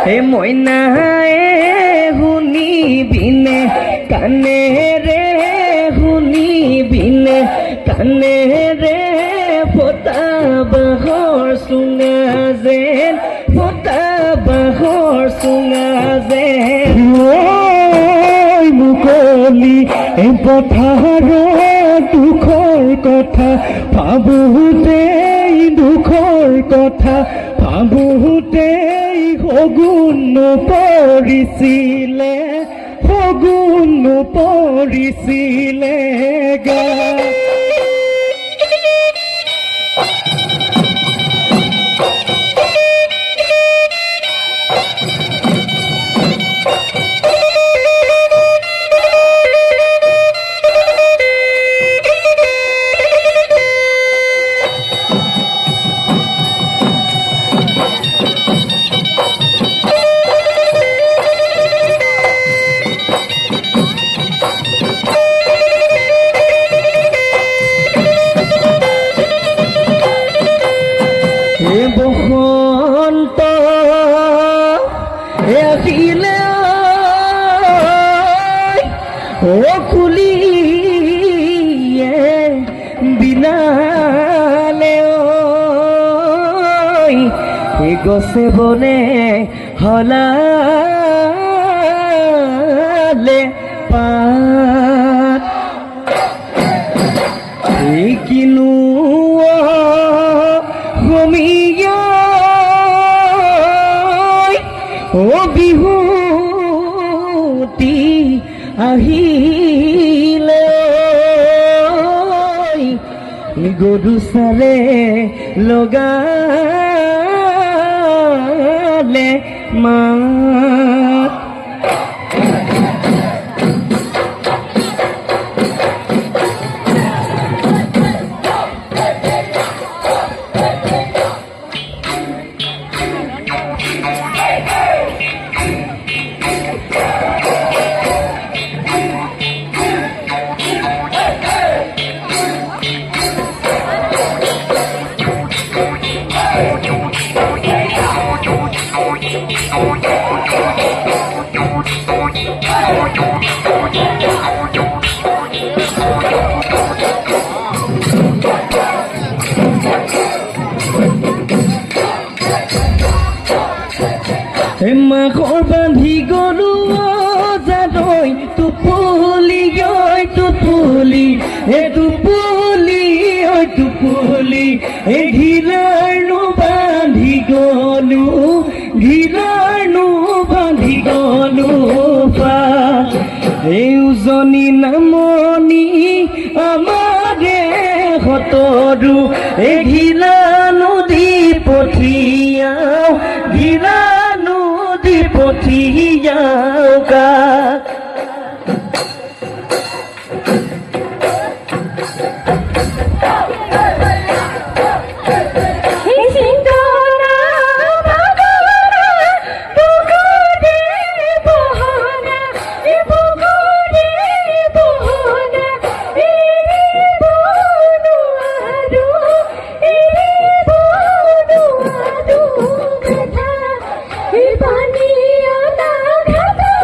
এ মইনায়ে শুনিবিনে কাণেৰে শুনিবিনে কাণেৰে ফটা বাঁহৰ চুঙা যেন ফটা বাঁহৰ চুঙা যেন মুকলি এই পথাৰৰ দুখৰ কথা ভাবোঁতেই দুখৰ কথা ভাবোঁতেই শগুন পৰিছিলে শগুন পৰিছিলে গা বসন্ত আহিলে কুলিয়ে বিনালে গছে বনে হলালে পাত কিনো বিহুতি আহিলে গৰু চালে লগালে মাত মাখৰ বান্ধি গলো যাদৈ টোপলি টোপলি টোপলি টোপলি ঘিলাৰনো বান্ধি গলো ঘিলাৰনো বান্ধি গলো এই উজনি নামনি আমাৰে সতৰু এই ঘিলা নদী পঠিয়াও ঘিলা নদী পঠিয়াও কা Pani, ana,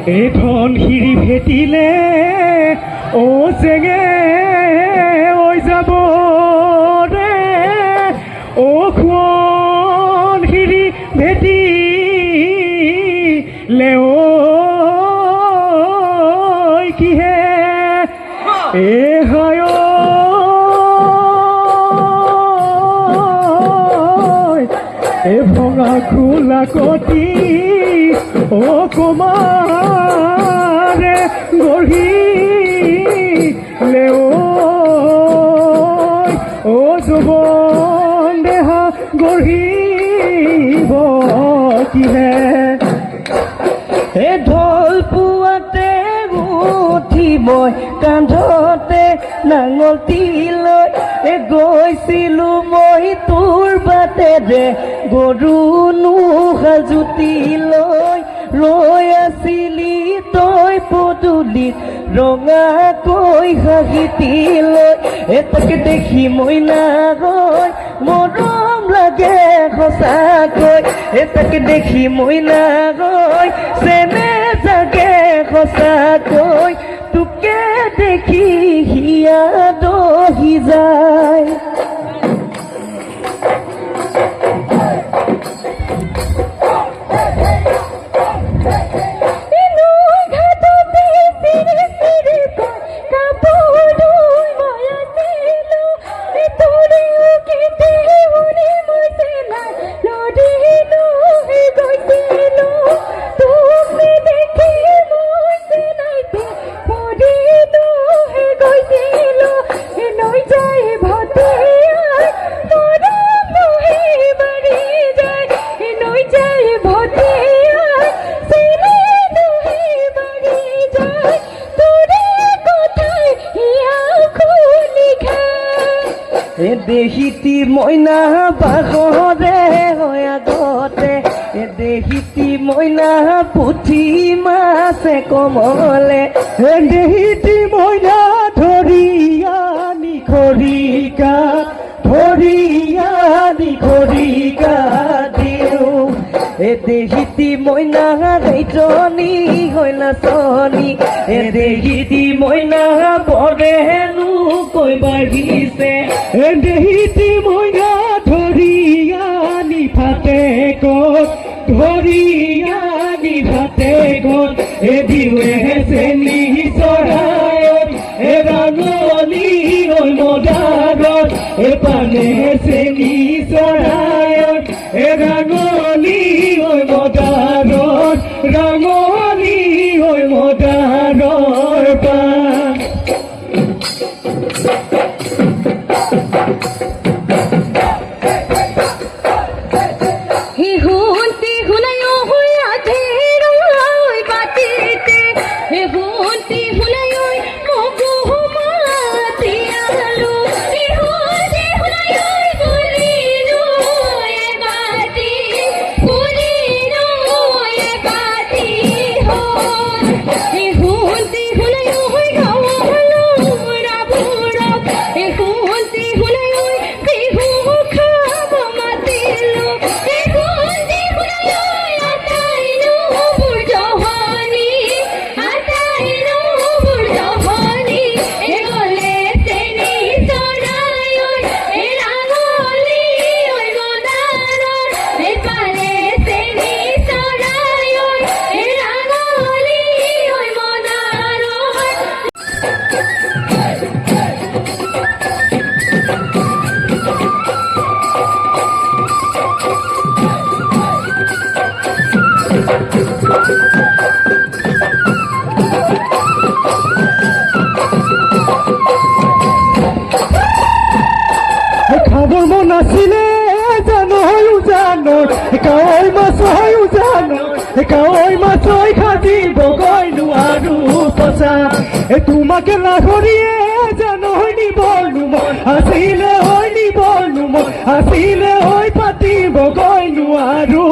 এই ধন সিঁড়ি ভেটিলে ও চেঙে ঐ যাব রে ও খুৱন সিঁড়ি ভেটিলে ঐ কিহে এ হয় এ ভঙা খোলা কটি ও কমাৰে গঢ়িলে ঐ যুৱন দেহা গঢ়িব কিহে এ ঢোল পুৱাতে উঠি মই কান্ধতে নাঙলটি লৈ গৈছিলো মই তোৰ বাটেৰে গৰু নোহাজুতি লৈ ৰৈ আছিলি তই পদূলিত ৰঙাকৈ হাঁহিতি লৈ তাকে দেখি মই নাগৈ মৰম লাগে সঁচাকৈ তাকে দেখি মই নাগৈ চেনে জাগে সঁচাকৈ তোকে দেখি হিয়া দহি যায় দেহিতি মইনা বাঘৰে হয় আগতে দেহিতি মইনা পুঠি মাছে কমলে দেহিতি মইনা ধৰি আনি খৰিকা দিওঁ দেহিতি মইনা গাইজনী হয় নাচনী দেহিতি মইনা বৰে হেনো কৈ বাঢ়িছে দেহিতি মইনা ধৰি আনি ফাটে কত দিৱে চেনি চৰায়ত ৰাঙলী ঐ মদাৰত পানে চেনি চৰায়ত ৰাঙলী ঐ মদাৰত ৰাঙলী ঐ মদাৰৰ পান খাবৰ মন আছিলে কাৱৈ মাছ কাৱৈ মাছৈ খাজিব গৈ নোৱাৰো পচা তোমাকে লাহৰিয়ে জানৈ নিবনো মন আছিলে হৈ পাতিব গৈ নোৱাৰো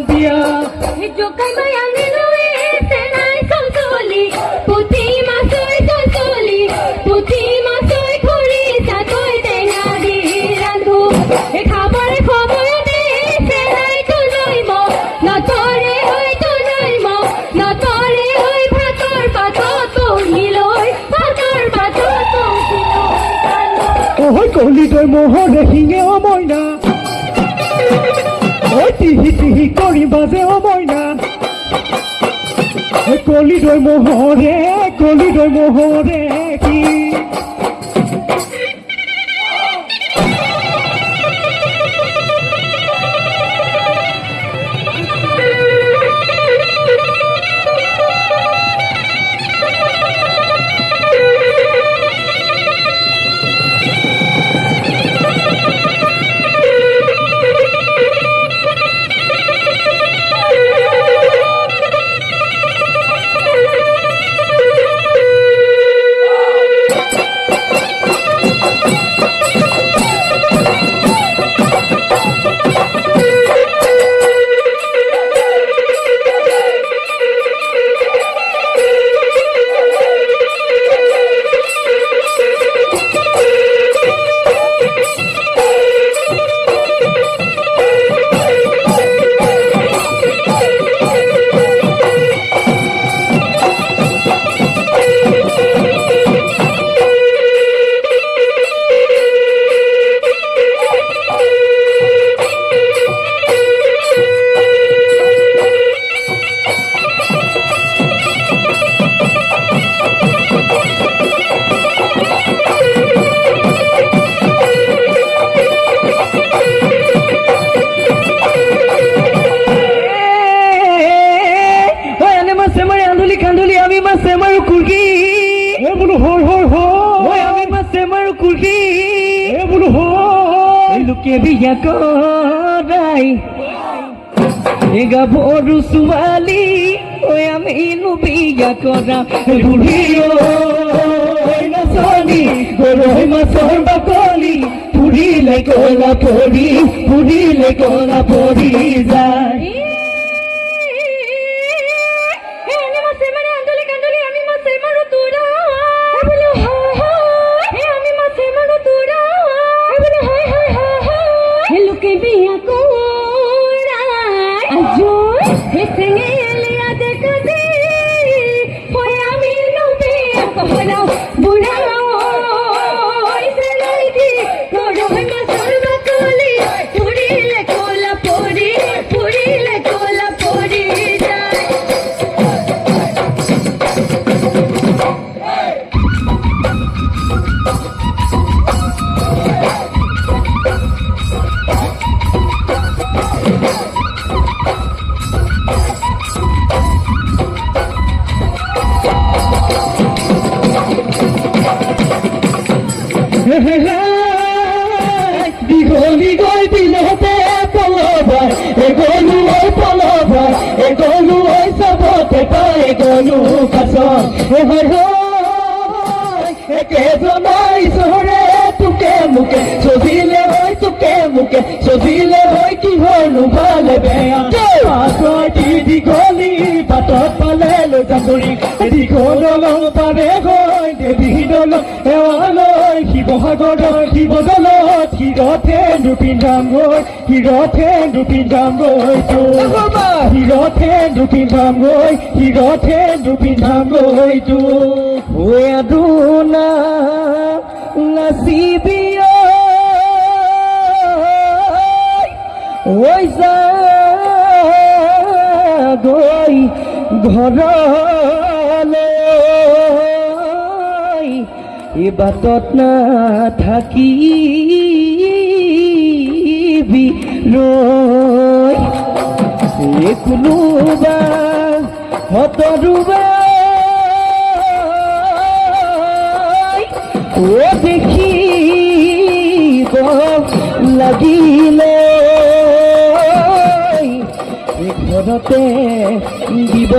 বিয়া খাবাৰ খবৰ দে সেলাই তো জৈব নতৰে কলিলৈ মহৰে শিঙে অ মইনা ঐ টিহি টিহি কৰি বাজে অ মইনা কলিলৈ মহৰে কি লোকে বিয়া কৰাই গাভৰু ছোৱালী ঐ আমি বিয়া কৰা বুঢ়ী নাচনী গৰৈ মাছৰ বাকলি পুৰিলে কলা পৰি যায় দীঘলী গৈ বিলতে পলভাই গলো চাবতে পাই গলো কাছত একেজনাই চহৰে তোকে মোকে চজিলে হয় কিহৰনো ভালে বেয়া দীঘলী বাটত পালে লৈ যাবৰি দীঘল দলং পাৰে গৈ দেৱী দলং এৱালৈ শিৱসাগৰৰ শিৱদলত হিৰথেন্দু পিন্ধাম গৈ তো আদুনা নাচিবি ঐ যা গৈ ঘৰলৈ বাটত নাথাকিবি ৰৈ কোনোবা হতৰুবা দেখিব লাগিলে ঘৰতে দিব